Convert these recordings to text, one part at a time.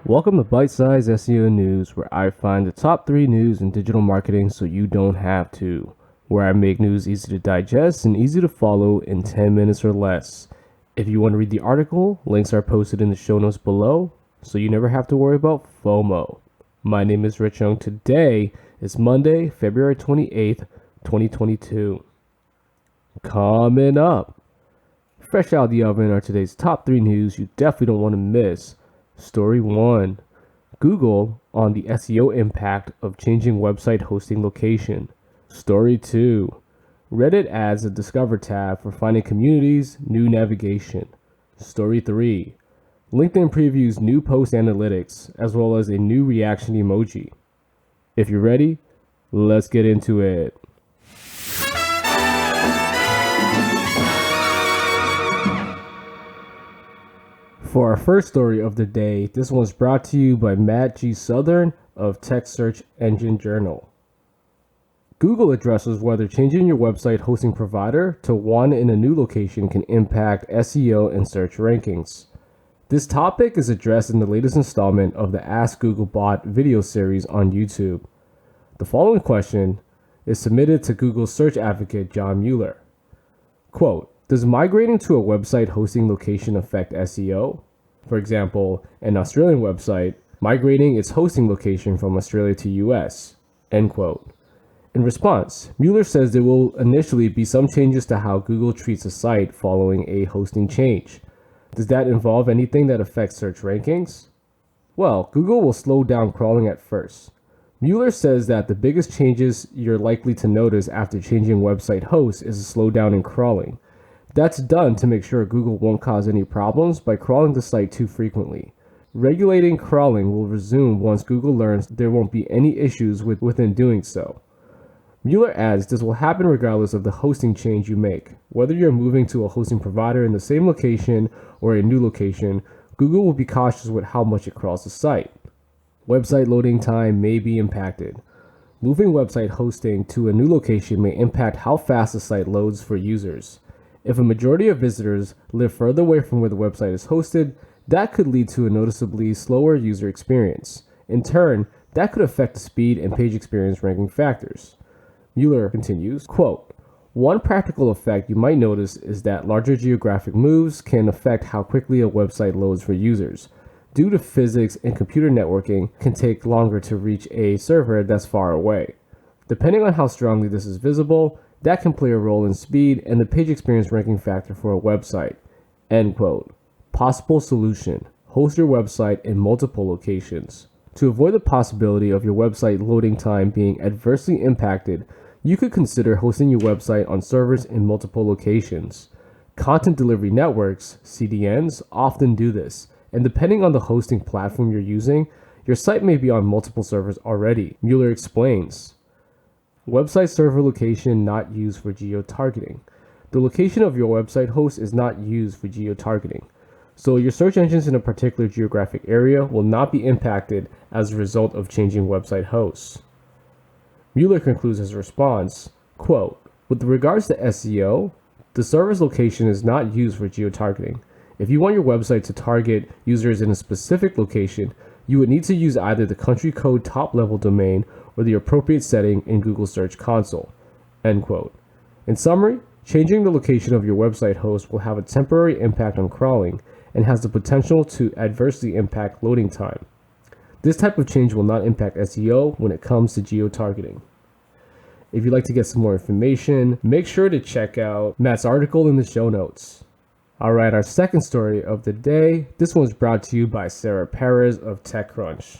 Welcome to Bite Size SEO News, where I find the top 3 news in digital marketing so you don't have to. Where I make news easy to digest and easy to follow in 10 minutes or less. If you want to read the article, links are posted in the show notes below, so you never have to worry about FOMO. My name is Rich Young. Today is Monday, February 28th, 2022. Coming up, fresh out of the oven are today's top 3 news you definitely don't want to miss. Story 1. Google on the SEO impact of changing website hosting location. Story 2. Reddit adds a Discover tab for finding communities, new navigation. Story 3. LinkedIn previews new post analytics as well as a new reaction emoji. If you're ready, let's get into it. For our first story of the day, this one's brought to you by Matt G. Southern of Tech Search Engine Journal. Google addresses whether changing your website hosting provider to one in a new location can impact SEO and search rankings. This topic is addressed in the latest installment of the Ask Google Bot video series on YouTube. The following question is submitted to Google's search advocate John Mueller. Quote, does migrating to a website hosting location affect SEO? For example, an Australian website migrating its hosting location from Australia to US. End quote. In response, Mueller says there will initially be some changes to how Google treats a site following a hosting change. Does that involve anything that affects search rankings? Well, Google will slow down crawling at first. Mueller says that the biggest changes you're likely to notice after changing website hosts is a slowdown in crawling. That's done to make sure Google won't cause any problems by crawling the site too frequently. Regulating crawling will resume once Google learns there won't be any issues within doing so. Mueller adds this will happen regardless of the hosting change you make. Whether you're moving to a hosting provider in the same location or a new location, Google will be cautious with how much it crawls the site. Website loading time may be impacted. Moving website hosting to a new location may impact how fast the site loads for users. If a majority of visitors live further away from where the website is hosted, that could lead to a noticeably slower user experience. In turn, that could affect the speed and page experience ranking factors. Mueller continues, quote, one practical effect you might notice is that larger geographic moves can affect how quickly a website loads for users. Due to physics and computer networking, can take longer to reach a server that's far away. Depending on how strongly this is visible, that can play a role in speed and the page experience ranking factor for a website. End quote. Possible solution. Host your website in multiple locations. To avoid the possibility of your website loading time being adversely impacted, you could consider hosting your website on servers in multiple locations. Content delivery networks, CDNs, often do this, and depending on the hosting platform you're using, your site may be on multiple servers already. Mueller explains. Website server location not used for geo-targeting. The location of your website host is not used for geo-targeting, so your search engines in a particular geographic area will not be impacted as a result of changing website hosts. Mueller concludes his response, quote, with regards to SEO, the server's location is not used for geo-targeting. If you want your website to target users in a specific location, you would need to use either the country code top-level domain or the appropriate setting in Google Search Console. End quote. In summary, changing the location of your website host will have a temporary impact on crawling and has the potential to adversely impact loading time. This type of change will not impact SEO when it comes to geo-targeting. If you'd like to get some more information, make sure to check out Matt's article in the show notes. Alright, our second story of the day. This one's brought to you by Sarah Perez of TechCrunch.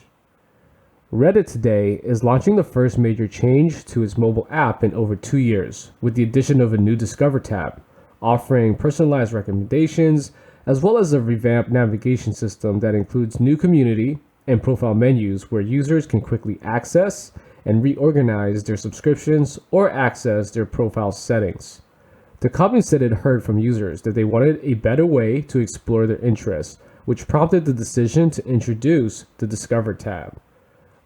Reddit today is launching the first major change to its mobile app in over 2 years, with the addition of a new Discover tab, offering personalized recommendations, as well as a revamped navigation system that includes new community and profile menus where users can quickly access and reorganize their subscriptions or access their profile settings. The company said it heard from users that they wanted a better way to explore their interests, which prompted the decision to introduce the Discover tab.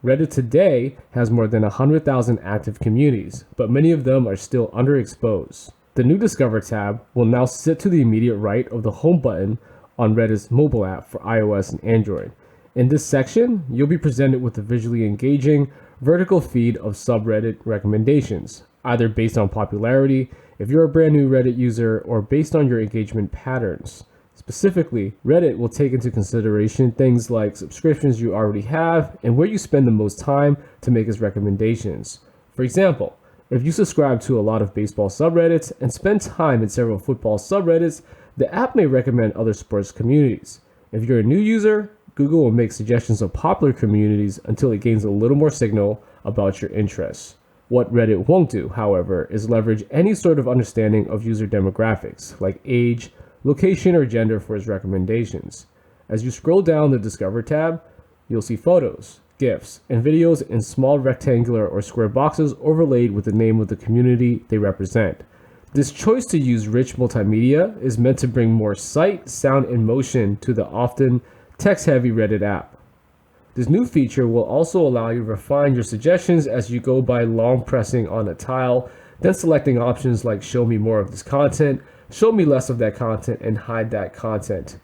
Reddit today has more than 100,000 active communities, but many of them are still underexposed. The new Discover tab will now sit to the immediate right of the home button on Reddit's mobile app for iOS and Android. In this section, you'll be presented with a visually engaging vertical feed of subreddit recommendations, either based on popularity, if you're a brand new Reddit user, or based on your engagement patterns. Specifically, Reddit will take into consideration things like subscriptions you already have and where you spend the most time to make its recommendations. For example, if you subscribe to a lot of baseball subreddits and spend time in several football subreddits, the app may recommend other sports communities. If you're a new user, Google will make suggestions of popular communities until it gains a little more signal about your interests. What Reddit won't do, however, is leverage any sort of understanding of user demographics, like age, location, or gender for its recommendations. As you scroll down the Discover tab, you'll see photos, GIFs, and videos in small rectangular or square boxes overlaid with the name of the community they represent. This choice to use rich multimedia is meant to bring more sight, sound, and motion to the often text-heavy Reddit app. This new feature will also allow you to refine your suggestions as you go by long pressing on a tile, then selecting options like show me more of this content, show me less of that content, and hide that content.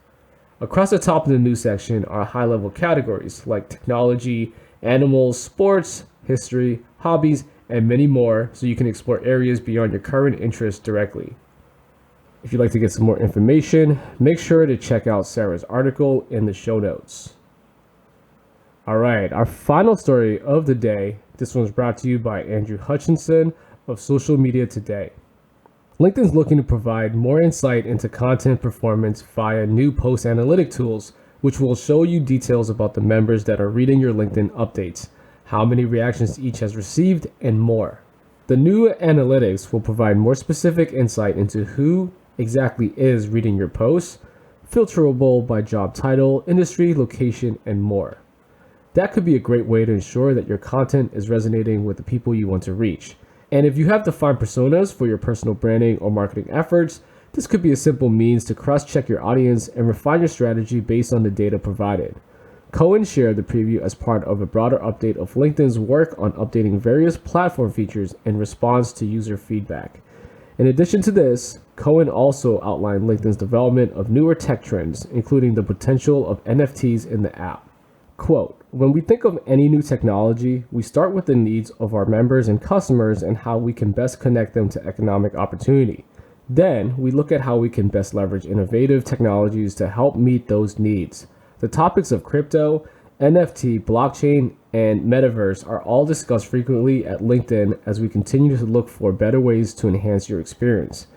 Across the top of the news section are high-level categories like technology, animals, sports, history, hobbies, and many more, so you can explore areas beyond your current interests directly. If you'd like to get some more information, make sure to check out Sarah's article in the show notes. All right, our final story of the day. This one's brought to you by Andrew Hutchinson of Social Media Today. LinkedIn's looking to provide more insight into content performance via new post analytic tools, which will show you details about the members that are reading your LinkedIn updates, how many reactions each has received, and more. The new analytics will provide more specific insight into who exactly is reading your posts, filterable by job title, industry, location, and more. That could be a great way to ensure that your content is resonating with the people you want to reach. And if you have defined personas for your personal branding or marketing efforts, this could be a simple means to cross-check your audience and refine your strategy based on the data provided. Cohen shared the preview as part of a broader update of LinkedIn's work on updating various platform features in response to user feedback. In addition to this, Cohen also outlined LinkedIn's development of newer tech trends, including the potential of NFTs in the app. Quote, when we think of any new technology, we start with the needs of our members and customers and how we can best connect them to economic opportunity. Then we look at how we can best leverage innovative technologies to help meet those needs. The topics of crypto, NFT, blockchain, and metaverse are all discussed frequently at LinkedIn as we continue to look for better ways to enhance your experience.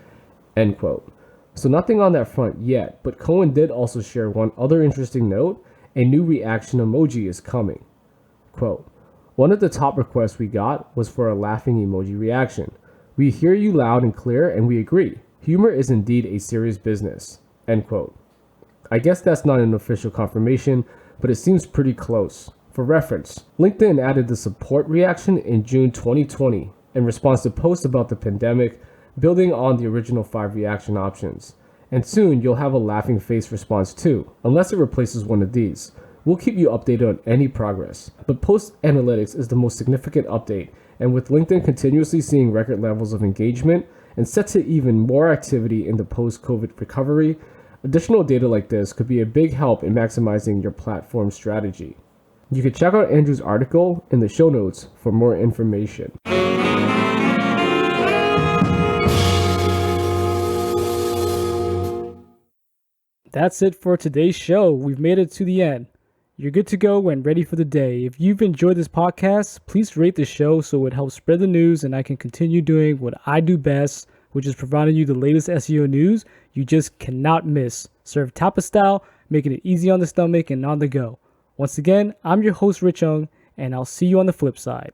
End quote. So nothing on that front yet, but Cohen did also share one other interesting note. A new reaction emoji is coming. Quote, one of the top requests we got was for a laughing emoji reaction. We hear you loud and clear and we agree. Humor is indeed a serious business. End quote. I guess that's not an official confirmation, but it seems pretty close. For reference, LinkedIn added the support reaction in June 2020 in response to posts about the pandemic, building on the original 5 reaction options. And soon you'll have a laughing face response too, unless it replaces one of these. We'll keep you updated on any progress. But post analytics is the most significant update, and with LinkedIn continuously seeing record levels of engagement and set to even more activity in the post-COVID recovery, additional data like this could be a big help in maximizing your platform strategy. You can check out Andrew's article in the show notes for more information. That's it for today's show. We've made it to the end. You're good to go and ready for the day. If you've enjoyed this podcast, please rate the show so it helps spread the news and I can continue doing what I do best, which is providing you the latest SEO news you just cannot miss. Served tapa style, making it easy on the stomach and on the go. Once again, I'm your host, Rich Ung, and I'll see you on the flip side.